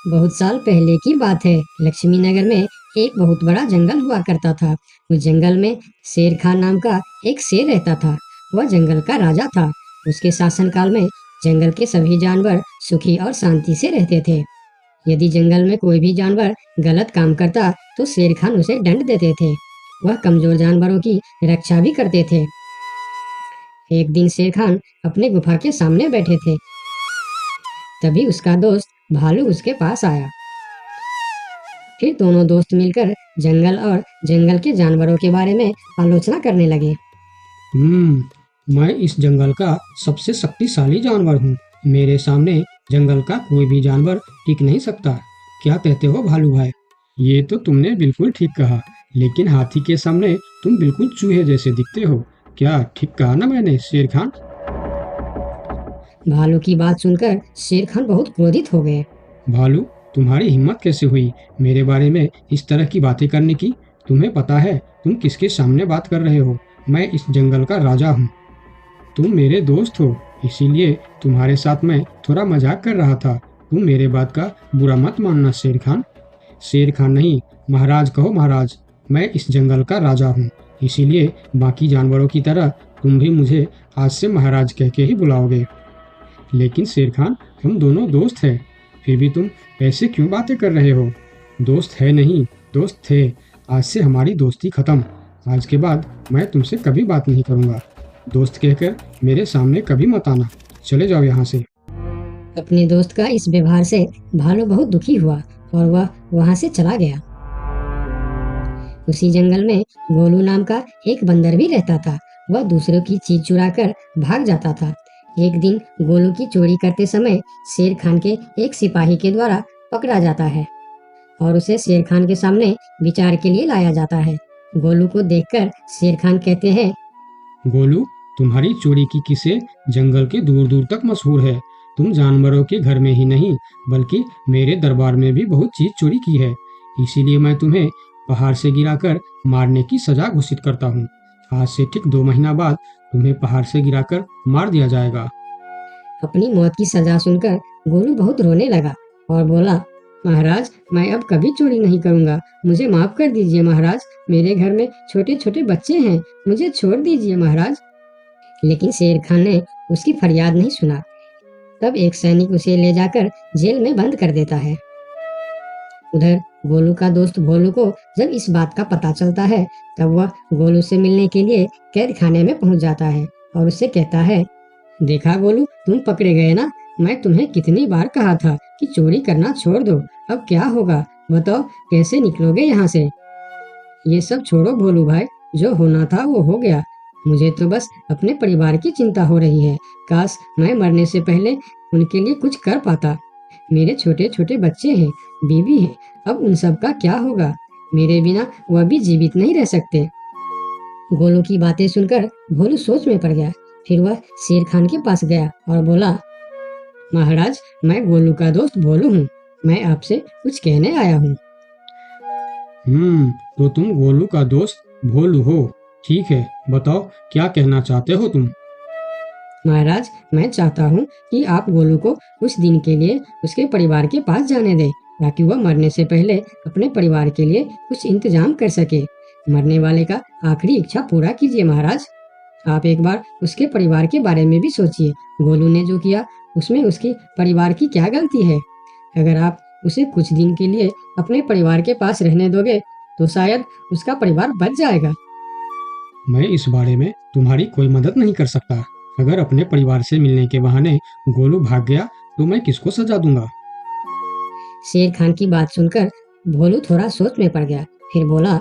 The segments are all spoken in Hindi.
बहुत साल पहले की बात है। लक्ष्मी नगर में एक बहुत बड़ा जंगल हुआ करता था। उस जंगल में शेर खान नाम का एक शेर रहता था। वह जंगल का राजा था। उसके शासनकाल में जंगल के सभी जानवर सुखी और शांति से रहते थे। यदि जंगल में कोई भी जानवर गलत काम करता तो शेर खान उसे दंड देते थे। वह कमजोर जानवरों की रक्षा भी करते थे। एक दिन शेर खान अपने गुफा के सामने बैठे थे। तभी उसका दोस्त भालू उसके पास आया। फिर दोनों दोस्त मिलकर जंगल और जंगल के जानवरों के बारे में आलोचना करने लगे। मैं इस जंगल का सबसे शक्तिशाली जानवर हूँ। मेरे सामने जंगल का कोई भी जानवर टिक नहीं सकता। क्या कहते हो भालू भाई? ये तो तुमने बिल्कुल ठीक कहा, लेकिन हाथी के सामने तुम बिल्कुल चूहे जैसे दिखते हो। क्या ठीक कहा ना मैंने, शेर खान? भालू की बात सुनकर शेर खान बहुत क्रोधित हो गए। भालू, तुम्हारी हिम्मत कैसे हुई मेरे बारे में इस तरह की बातें करने की? तुम्हें पता है तुम किसके सामने बात कर रहे हो? मैं इस जंगल का राजा हूँ। तुम मेरे दोस्त हो, इसीलिए तुम्हारे साथ मैं थोड़ा मजाक कर रहा था। तुम मेरे बात का बुरा मत मानना शेर खान। शेर खान नहीं, महाराज कहो महाराज। मैं इस जंगल का राजा हूँ, इसीलिए बाकी जानवरों की तरह तुम भी मुझे आज से महाराज कह के ही बुलाओगे। लेकिन शेर खान, हम दोनों दोस्त हैं, फिर भी तुम ऐसे क्यों बातें कर रहे हो? दोस्त है नहीं, दोस्त थे। आज से हमारी दोस्ती खत्म। आज के बाद मैं तुमसे कभी बात नहीं करूँगा। दोस्त कहकर मेरे सामने कभी मत आना। चले जाओ यहाँ से। अपने दोस्त का इस व्यवहार से भालू बहुत दुखी हुआ और वह वहां से चला गया। उसी जंगल में गोलू नाम का एक बंदर भी रहता था। वह दूसरों की चीज चुरा कर भाग जाता था। एक दिन गोलू की चोरी करते समय शेर खान के एक सिपाही के द्वारा पकड़ा जाता है और उसे शेर खान के सामने विचार के लिए लाया जाता है। गोलू को देखकर शेर खान कहते हैं, गोलू, तुम्हारी चोरी की किस्से जंगल के दूर दूर तक मशहूर है। तुम जानवरों के घर में ही नहीं, बल्कि मेरे दरबार में भी बहुत चीज चोरी की है। इसीलिए मैं तुम्हें पहाड़ से गिराकर मारने की सजा घोषित करता हूँ। आज से ठीक 2 महीना बाद तुम्हें पहाड़ से गिराकर मार दिया जाएगा। अपनी मौत की सजा सुनकर गोलू बहुत रोने लगा और बोला, महाराज, मैं अब कभी चोरी नहीं करूंगा। मुझे माफ कर दीजिए महाराज। मेरे घर में छोटे छोटे बच्चे हैं। मुझे छोड़ दीजिए महाराज। लेकिन शेर खान ने उसकी फरियाद नहीं सुना। तब एक सैनिक उसे ले जाकर जेल में बंद कर देता है। उधर गोलू का दोस्त भोलू को जब इस बात का पता चलता है, तब वह गोलू से मिलने के लिए कैद खाने में पहुंच जाता है और उससे कहता है, देखा गोलू, तुम पकड़े गए ना। मैं तुम्हें कितनी बार कहा था कि चोरी करना छोड़ दो। अब क्या होगा बताओ, कैसे निकलोगे यहाँ से? ये सब छोड़ो भोलू भाई, जो होना था वो हो गया। मुझे तो बस अपने परिवार की चिंता हो रही है। काश मैं मरने से पहले उनके लिए कुछ कर पाता। मेरे छोटे छोटे बच्चे हैं, बीवी है। अब उन सब का क्या होगा? मेरे बिना वह भी जीवित नहीं रह सकते। गोलू की बातें सुनकर भोलू सोच में पड़ गया। फिर वह शेर खान के पास गया और बोला, महाराज, मैं गोलू का दोस्त भोलू हूँ। मैं आपसे कुछ कहने आया हूँ। तो तुम गोलू का दोस्त भोलू हो? ठीक है, बताओ क्या कहना चाहते हो तुम? महाराज, मैं चाहता हूँ कि आप गोलू को कुछ दिन के लिए उसके परिवार के पास जाने दें, ताकि वह मरने से पहले अपने परिवार के लिए कुछ इंतजाम कर सके। मरने वाले का आखिरी इच्छा पूरा कीजिए महाराज। आप एक बार उसके परिवार के बारे में भी सोचिए। गोलू ने जो किया उसमें उसके परिवार की क्या गलती है? अगर आप उसे कुछ दिन के लिए अपने परिवार के पास रहने दोगे तो शायद उसका परिवार बच जाएगा। मैं इस बारे में तुम्हारी कोई मदद नहीं कर सकता। अगर अपने परिवार से मिलने के बहाने गोलू भाग गया तो मैं किसको सजा दूंगा? शेर खान की बात सुनकर भोलू थोड़ा सोच में पड़ गया। फिर बोला,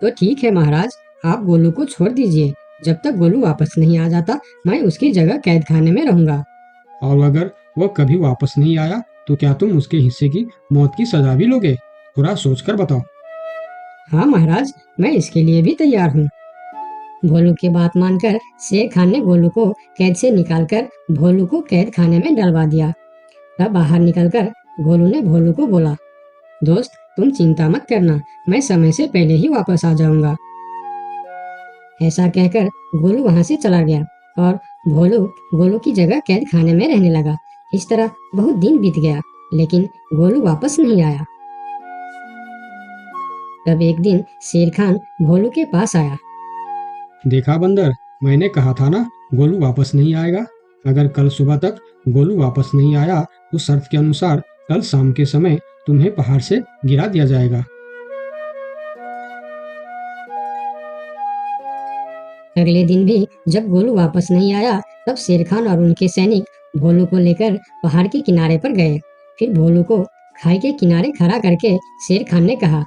तो ठीक है महाराज, आप गोलू को छोड़ दीजिए। जब तक गोलू वापस नहीं आ जाता मैं उसकी जगह कैद खाने में रहूंगा। और अगर वह कभी वापस नहीं आया तो क्या तुम उसके हिस्से की मौत की सजा भी लोगे? थोड़ा सोचकर बताओ। हाँ महाराज, मैं इसके लिए भी तैयार हूँ। भोलू की बात मानकर शेर खान ने गोलू को कैद से निकालकर भोलू को कैद खाने में डलवा दिया। तब बाहर निकलकर गोलू ने भोलू को बोला, दोस्त, तुम चिंता मत करना। मैं समय से पहले ही वापस आ जाऊंगा। ऐसा कहकर गोलू वहां से चला गया और भोलू गोलू की जगह कैद खाने में रहने लगा। इस तरह बहुत दिन बीत गया। लेकिन गोलू वापस नहीं आया। तब एक दिन शेर खान भोलू के पास आया। देखा बंदर, मैंने कहा था ना गोलू वापस नहीं आएगा। अगर कल सुबह तक गोलू वापस नहीं आया तो शर्त के अनुसार कल शाम के समय तुम्हें पहाड़ से गिरा दिया जाएगा। अगले दिन भी जब गोलू वापस नहीं आया तब शेर खान और उनके सैनिक भोलू को लेकर पहाड़ के किनारे पर गए। फिर भोलू को खाई के किनारे खड़ा करके शेर खान ने कहा,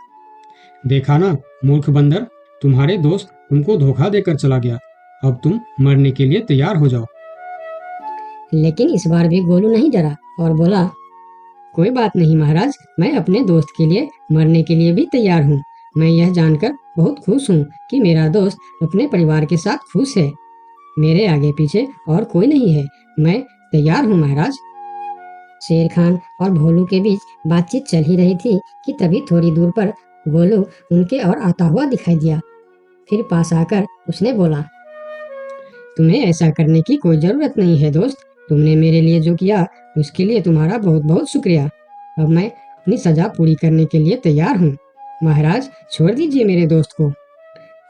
देखा ना मूर्ख बंदर, तुम्हारे दोस्त तुमको धोखा देकर चला गया। अब तुम मरने के लिए तैयार हो जाओ। लेकिन इस बार भी गोलू नहीं डरा और बोला, कोई बात नहीं महाराज, मैं अपने दोस्त के लिए मरने के लिए भी तैयार हूँ। मैं यह जानकर बहुत खुश हूँ कि मेरा दोस्त अपने परिवार के साथ खुश है। मेरे आगे पीछे और कोई नहीं है, मैं तैयार हूँ महाराज। शेर खान और भोलू के बीच बातचीत चल ही रही थी कि तभी थोड़ी दूर पर गोलू उनके और आता हुआ दिखाई दिया। फिर पास आकर उसने बोला, तुम्हें ऐसा करने की कोई जरूरत नहीं है दोस्त। तुमने मेरे लिए जो किया उसके लिए तुम्हारा बहुत बहुत शुक्रिया। अब मैं अपनी सजा पूरी करने के लिए तैयार हूँ। महाराज छोड़ दीजिए मेरे दोस्त को।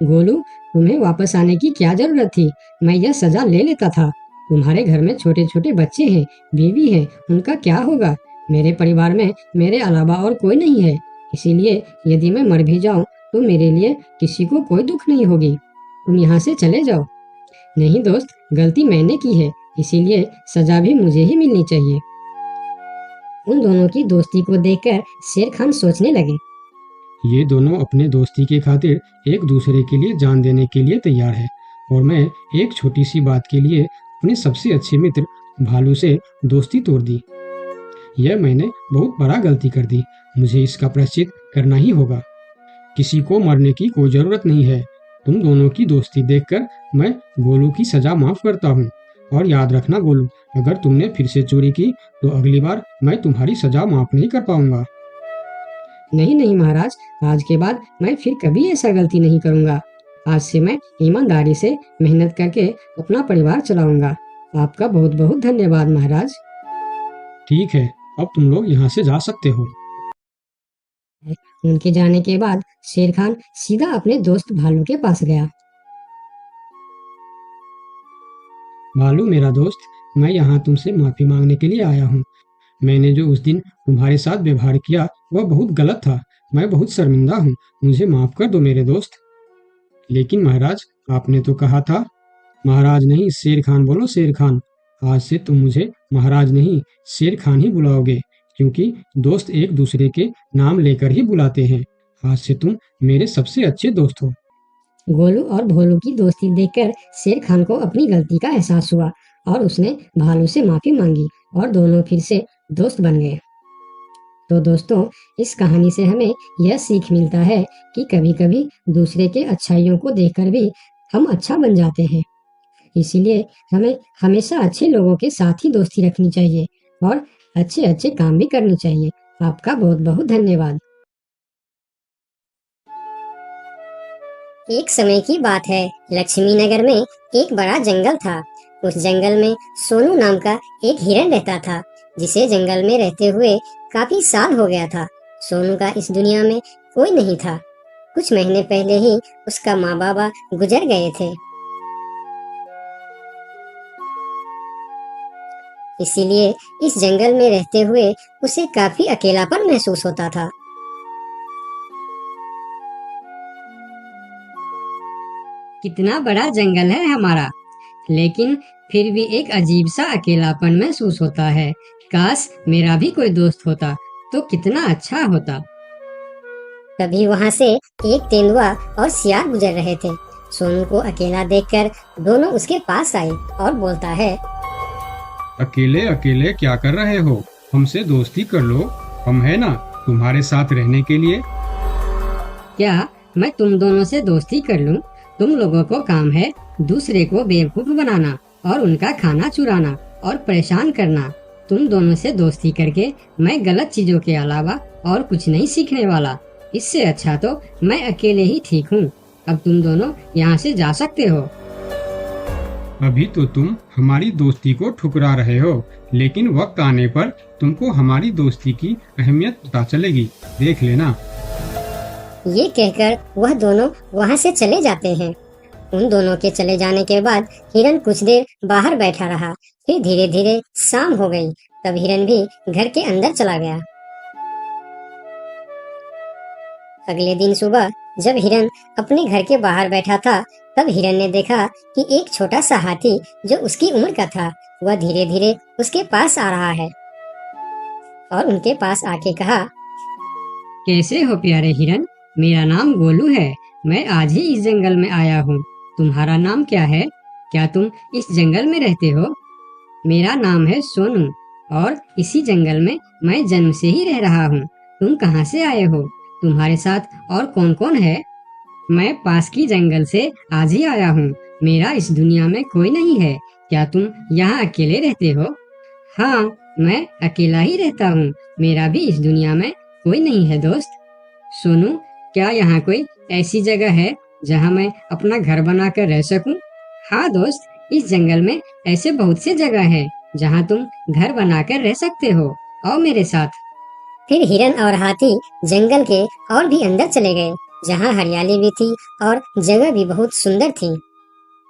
गोलू, तुम्हें वापस आने की क्या जरूरत थी? मैं यह सजा ले लेता था। तुम्हारे घर में छोटे छोटे बच्चे हैं, बीवी है, उनका क्या होगा? मेरे परिवार में मेरे अलावा और कोई नहीं है, इसीलिए यदि मैं मर भी जाऊं तो मेरे लिए किसी को कोई दुख नहीं होगी। तुम यहाँ से चले जाओ। नहीं दोस्त, गलती मैंने की है, इसीलिए सजा भी मुझे ही मिलनी चाहिए। उन दोनों की दोस्ती को देखकर शेर खान सोचने लगे, ये दोनों अपने दोस्ती के खातिर एक दूसरे के लिए जान देने के लिए तैयार है, और मैं एक छोटी सी बात के लिए अपने सबसे अच्छे मित्र भालू से दोस्ती तोड़ दी। यह मैंने बहुत बड़ा गलती कर दी। मुझे इसका प्रायश्चित करना ही होगा। किसी को मरने की कोई जरूरत नहीं है। तुम दोनों की दोस्ती देखकर मैं गोलू की सजा माफ करता हूँ। और याद रखना गोलू, अगर तुमने फिर से चोरी की तो अगली बार मैं तुम्हारी सजा माफ नहीं कर पाऊंगा। नहीं नहीं महाराज, आज के बाद मैं फिर कभी ऐसा गलती नहीं करूंगा। आज से मैं ईमानदारी से मेहनत करके अपना परिवार चलाऊंगा। आपका बहुत बहुत धन्यवाद महाराज। ठीक है, अब तुम लोग यहाँ से जा सकते हो। उनके जाने के बाद शेर खान सीधा अपने दोस्त भालू के पास गया। भालू मेरा दोस्त, मैं यहाँ तुमसे माफी मांगने के लिए आया हूँ। मैंने जो उस दिन तुम्हारे साथ व्यवहार किया वह बहुत गलत था। मैं बहुत शर्मिंदा हूँ। मुझे माफ कर दो मेरे दोस्त। लेकिन महाराज, आपने तो कहा था। महाराज नहीं, शेर खान बोलो, शेर खान। आज से तुम मुझे महाराज नहीं, शेर खान ही बुलाओगे, क्योंकि दोस्त एक दूसरे के नाम लेकर ही बुलाते हैं। आज से तुम मेरे सबसे अच्छे दोस्त हो। गोलू और भोलू की दोस्ती देखकर शेर खान को अपनी गलती का एहसास हुआ और उसने भालू से माफी मांगी और दोनों फिर से दोस्त बन गए। तो दोस्तों, इस कहानी से हमें यह सीख मिलता है कि कभी-कभी दूसरे के अच्छाइयों को देखकर भी हम अच्छा बन जाते हैं। इसीलिए हमें हमेशा अच्छे लोगों के साथ ही दोस्ती रखनी चाहिए और अच्छे अच्छे काम भी करने चाहिए। आपका बहुत बहुत धन्यवाद। एक समय की बात है, लक्ष्मी नगर में एक बड़ा जंगल था। उस जंगल में सोनू नाम का एक हिरन रहता था, जिसे जंगल में रहते हुए काफी साल हो गया था। सोनू का इस दुनिया में कोई नहीं था। कुछ महीने पहले ही उसका माँ बाबा गुजर गए थे। इसीलिए इस जंगल में रहते हुए उसे काफी अकेलापन महसूस होता था। कितना बड़ा जंगल है हमारा, लेकिन फिर भी एक अजीब सा अकेलापन महसूस होता है। काश मेरा भी कोई दोस्त होता तो कितना अच्छा होता। तभी वहाँ से एक तेंदुआ और सियार गुजर रहे थे। सोनू को अकेला देखकर दोनों उसके पास आए और बोलता है, अकेले अकेले क्या कर रहे हो? हमसे दोस्ती कर लो, हम है ना तुम्हारे साथ रहने के लिए। क्या मैं तुम दोनों से दोस्ती कर लूं? तुम लोगों को काम है दूसरे को बेवकूफ बनाना और उनका खाना चुराना और परेशान करना। तुम दोनों से दोस्ती करके मैं गलत चीजों के अलावा और कुछ नहीं सीखने वाला। इससे अच्छा तो मैं अकेले ही ठीक हूँ। अब तुम दोनों यहाँ से जा सकते हो। अभी तो तुम हमारी दोस्ती को ठुकरा रहे हो, लेकिन वक्त आने पर तुमको हमारी दोस्ती की अहमियत पता चलेगी, देख लेना। ये कहकर वह दोनों वहाँ से चले जाते हैं। उन दोनों के चले जाने के बाद हिरन कुछ देर बाहर बैठा रहा। फिर धीरे धीरे शाम हो गई। तब हिरन भी घर के अंदर चला गया। अगले दिन सुबह जब हिरन अपने घर के बाहर बैठा था, तब हिरन ने देखा कि एक छोटा सा हाथी जो उसकी उम्र का था, वह धीरे धीरे उसके पास आ रहा है और उनके पास आके कहा, कैसे हो प्यारे हिरन? मेरा नाम गोलू है। मैं आज ही इस जंगल में आया हूँ। तुम्हारा नाम क्या है? क्या तुम इस जंगल में रहते हो? मेरा नाम है सोनू और इसी जंगल में मैं जन्म से ही रह रहा हूँ। तुम कहाँ से आए हो? तुम्हारे साथ और कौन कौन है? मैं पास की जंगल से आज ही आया हूँ। मेरा इस दुनिया में कोई नहीं है। क्या तुम यहाँ अकेले रहते हो? हाँ, मैं अकेला ही रहता हूँ। मेरा भी इस दुनिया में कोई नहीं है दोस्त। सोनू, क्या यहाँ कोई ऐसी जगह है जहाँ मैं अपना घर बनाकर रह सकूं? हाँ दोस्त, इस जंगल में ऐसे बहुत से जगह है जहाँ तुम घर बनाकर रह सकते हो। आओ मेरे साथ। फिर हिरन और हाथी जंगल के और भी अंदर चले गए, जहाँ हरियाली भी थी और जगह भी बहुत सुंदर थी।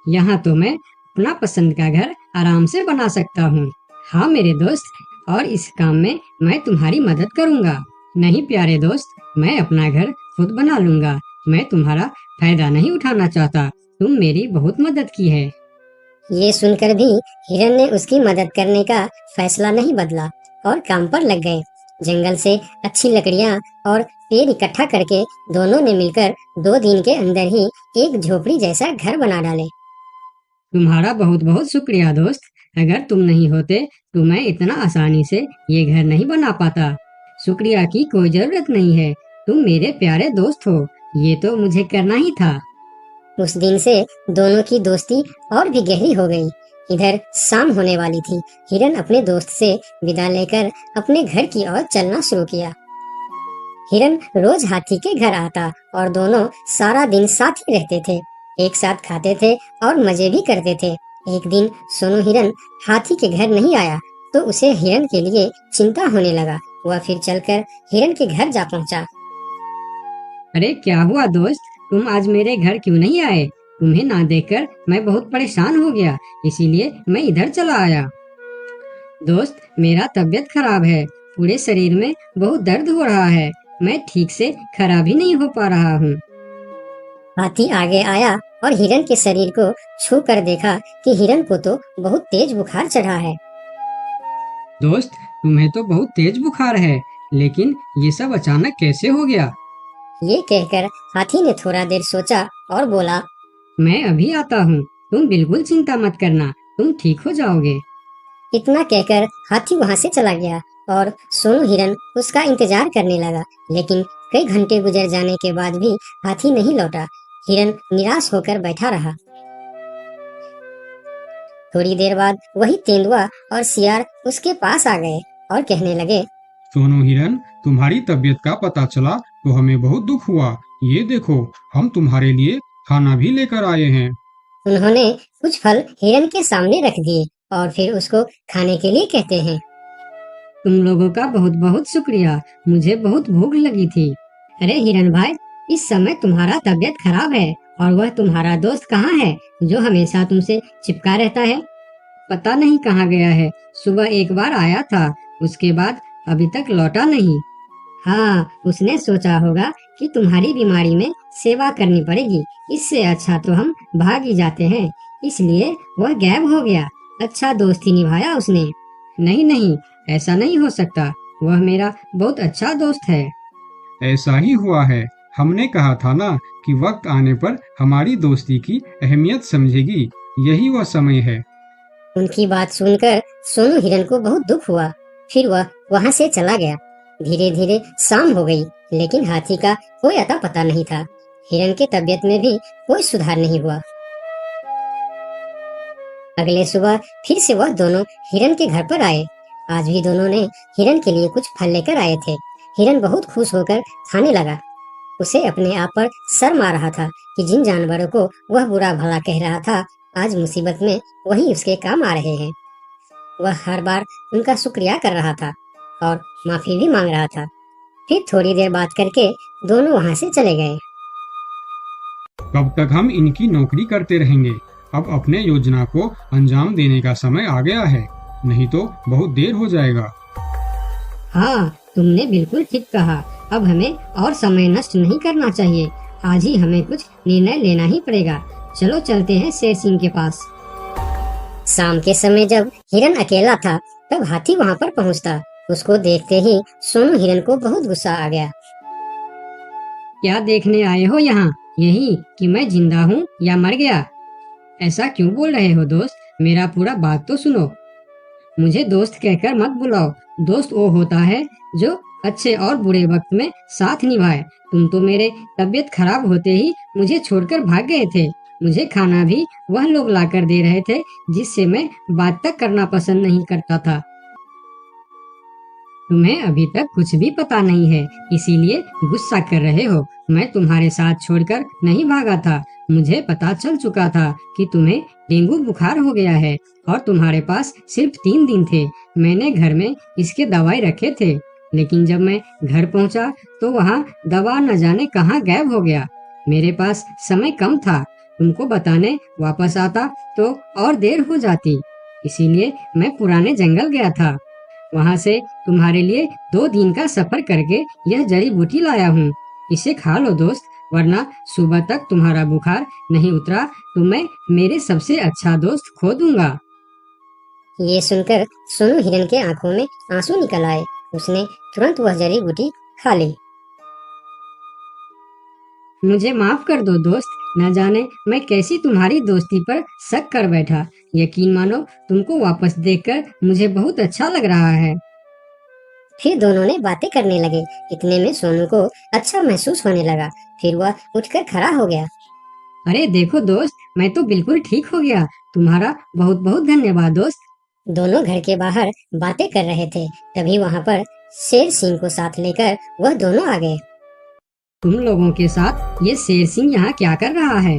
यहाँ तो मैं अपना पसंद का घर आराम से बना सकता हूँ। हाँ मेरे दोस्त, और इस काम में मैं तुम्हारी मदद करूँगा। नहीं प्यारे दोस्त, मैं अपना घर खुद बना लूँगा। मैं तुम्हारा फायदा नहीं उठाना चाहता। तुम मेरी बहुत मदद की है। ये सुनकर भी हिरन ने उसकी मदद करने का फैसला नहीं बदला और काम पर लग गए। जंगल से अच्छी लकड़ियाँ और पेड़ इकट्ठा करके दोनों ने मिलकर 2 दिन के अंदर ही एक झोपड़ी जैसा घर बना डाले। तुम्हारा बहुत बहुत शुक्रिया दोस्त। अगर तुम नहीं होते तो मैं इतना आसानी से ये घर नहीं बना पाता। शुक्रिया की कोई जरूरत नहीं है। तुम मेरे प्यारे दोस्त हो। ये तो मुझे करना ही था। उस दिन से दोनों की दोस्ती और भी गहरी हो गई। इधर शाम होने वाली थी। हिरन अपने दोस्त से विदा लेकर अपने घर की ओर चलना शुरू किया। हिरन रोज हाथी के घर आता और दोनों सारा दिन साथ ही रहते थे। एक साथ खाते थे और मजे भी करते थे। एक दिन सोनू हिरन हाथी के घर नहीं आया तो उसे हिरन के लिए चिंता होने लगा। वह फिर चलकर हिरन के घर जा पहुंचा। अरे क्या हुआ दोस्त? तुम आज मेरे घर क्यों नहीं आए? तुम्हें ना देखकर मैं बहुत परेशान हो गया, इसीलिए मैं इधर चला आया। दोस्त, मेरा तबीयत खराब है। पूरे शरीर में बहुत दर्द हो रहा है। मैं ठीक से खड़ा भी नहीं हो पा रहा हूँ। हाथी आगे आया और हिरन के शरीर को छू कर देखा कि हिरन को तो बहुत तेज बुखार चढ़ा है। दोस्त, तुम्हें तो बहुत तेज बुखार है, लेकिन ये सब अचानक कैसे हो गया? ये कहकर हाथी ने थोड़ा देर सोचा और बोला, मैं अभी आता हूँ। तुम बिल्कुल चिंता मत करना, तुम ठीक हो जाओगे। इतना कहकर हाथी वहाँ से चला गया और सोनू हिरन उसका इंतजार करने लगा। लेकिन कई घंटे गुजर जाने के बाद भी हाथी नहीं लौटा। हिरन निराश होकर बैठा रहा। थोड़ी देर बाद वही तेंदुआ और सियार उसके पास आ गए और कहने लगे, सोनू हिरन, तुम्हारी तबीयत का पता चला तो हमें बहुत दुख हुआ। ये देखो, हम तुम्हारे लिए खाना भी लेकर आए हैं। उन्होंने कुछ फल हिरन के सामने रख दिए और फिर उसको खाने के लिए कहते हैं। तुम लोगों का बहुत बहुत शुक्रिया। मुझे बहुत भूख लगी थी। अरे हिरन भाई, इस समय तुम्हारा तबीयत खराब है और वह तुम्हारा दोस्त कहाँ है जो हमेशा तुमसे चिपका रहता है? पता नहीं कहाँ गया है। सुबह एक बार आया था, उसके बाद अभी तक लौटा नहीं। हाँ, उसने सोचा होगा कि तुम्हारी बीमारी में सेवा करनी पड़ेगी, इससे अच्छा तो हम भाग ही जाते हैं, इसलिए वह गायब हो गया। अच्छा दोस्त ही निभाया उसने। नहीं नहीं, ऐसा नहीं हो सकता। वह मेरा बहुत अच्छा दोस्त है। ऐसा ही हुआ है। हमने कहा था ना कि वक्त आने पर हमारी दोस्ती की अहमियत समझेगी। यही वह समय है। उनकी बात सुनकर सोनू हिरन को बहुत दुख हुआ। फिर वह वहाँ से चला गया। धीरे धीरे शाम हो गई, लेकिन हाथी का कोई अता पता नहीं था। हिरन की तबीयत में भी कोई सुधार नहीं हुआ। अगले सुबह फिर से वह दोनों हिरन के घर पर आए। आज भी दोनों ने हिरन के लिए कुछ फल लेकर आए थे। हिरन बहुत खुश होकर खाने लगा। उसे अपने आप पर शर्म आ रहा था कि जिन जानवरों को वह बुरा भला कह रहा था, आज मुसीबत में वही उसके काम आ रहे हैं। वह हर बार उनका शुक्रिया कर रहा था और माफी भी मांग रहा था। फिर थोड़ी देर बात करके दोनों वहां से चले गए। कब तक हम इनकी नौकरी करते रहेंगे? अब अपने योजना को अंजाम देने का समय आ गया है, नहीं तो बहुत देर हो जाएगा। हाँ, तुमने बिल्कुल ठीक कहा। अब हमें और समय नष्ट नहीं करना चाहिए। आज ही हमें कुछ निर्णय लेना ही पड़ेगा। चलो चलते हैं शेर सिंह के पास। शाम के समय जब हिरन अकेला था, तब हाथी वहां पर पहुंचता। उसको देखते ही सोनू हिरन को बहुत गुस्सा आ गया। क्या देखने आए हो यहाँ? यही कि मैं जिंदा हूँ या मर गया? ऐसा क्यों बोल रहे हो दोस्त? मेरा पूरा बात तो सुनो। मुझे दोस्त कहकर मत बुलाओ। दोस्त वो होता है जो अच्छे और बुरे वक्त में साथ निभाए। तुम तो मेरे तबीयत खराब होते ही मुझे छोड़कर भाग गए थे। मुझे खाना भी वह लोग लाकर दे रहे थे जिससे मैं बात तक करना पसंद नहीं करता था। तुम्हें अभी तक कुछ भी पता नहीं है, इसीलिए गुस्सा कर रहे हो। मैं तुम्हारे साथ छोड़कर नहीं भागा था। मुझे पता चल चुका था कि तुम्हें डेंगू बुखार हो गया है और तुम्हारे पास सिर्फ 3 दिन थे। मैंने घर में इसके दवाई रखे थे, लेकिन जब मैं घर पहुंचा तो वहाँ दवा न जाने कहाँ गायब हो गया। मेरे पास समय कम था। तुमको बताने वापस आता तो और देर हो जाती, इसीलिए मैं पुराने जंगल गया था। वहाँ से तुम्हारे लिए 2 दिन का सफर करके यह जड़ी बूटी लाया हूँ। इसे खा लो दोस्त, वरना सुबह तक तुम्हारा बुखार नहीं उतरा तो मैं मेरे सबसे अच्छा दोस्त खो दूंगा। ये सुनकर सोनू हिरन के आंखों में आंसू निकल आए। उसने तुरंत वह जड़ी बूटी खा ली। मुझे माफ कर दो दोस्त, न जाने मैं कैसी तुम्हारी दोस्ती पर शक कर बैठा। यकीन मानो, तुमको वापस देखकर मुझे बहुत अच्छा लग रहा है। फिर दोनों ने बातें करने लगे। इतने में सोनू को अच्छा महसूस होने लगा। फिर वह उठकर खड़ा हो गया। अरे देखो दोस्त, मैं तो बिल्कुल ठीक हो गया। तुम्हारा बहुत बहुत धन्यवाद दोस्त। दोनों घर के बाहर बातें कर रहे थे, तभी वहां पर शेर सिंह को साथ लेकर वह दोनों आ गए। तुम लोगों के साथ ये शेर सिंह यहाँ क्या कर रहा है?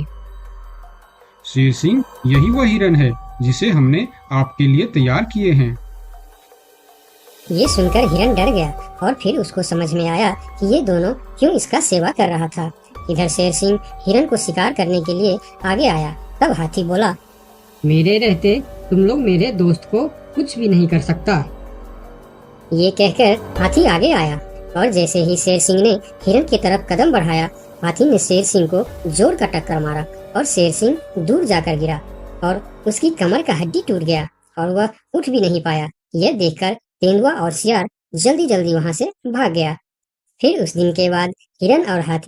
शेर सिंह, यही वह हिरन है जिसे हमने आपके लिए तैयार किए हैं। ये सुनकर हिरन डर गया और फिर उसको समझ में आया कि ये दोनों क्यों इसका सेवा कर रहा था। इधर शेर सिंह हिरन को शिकार करने के लिए आगे आया। तब हाथी बोला, मेरे रहते तुम लोग मेरे दोस्त को कुछ भी नहीं कर सकता। ये कहकर हाथी आगे आया और जैसे ही शेर सिंह ने हिरन की तरफ कदम बढ़ाया, हाथी ने शेर सिंह को जोर का टक्कर मारा और शेर सिंह दूर जाकर गिरा और उसकी कमर का हड्डी टूट गया और वह उठ भी नहीं पाया। यह देखकर तेंदुआ और सियार जल्दी जल्दी वहां से भाग गया। फिर उस दिन के बाद हिरन और हाथी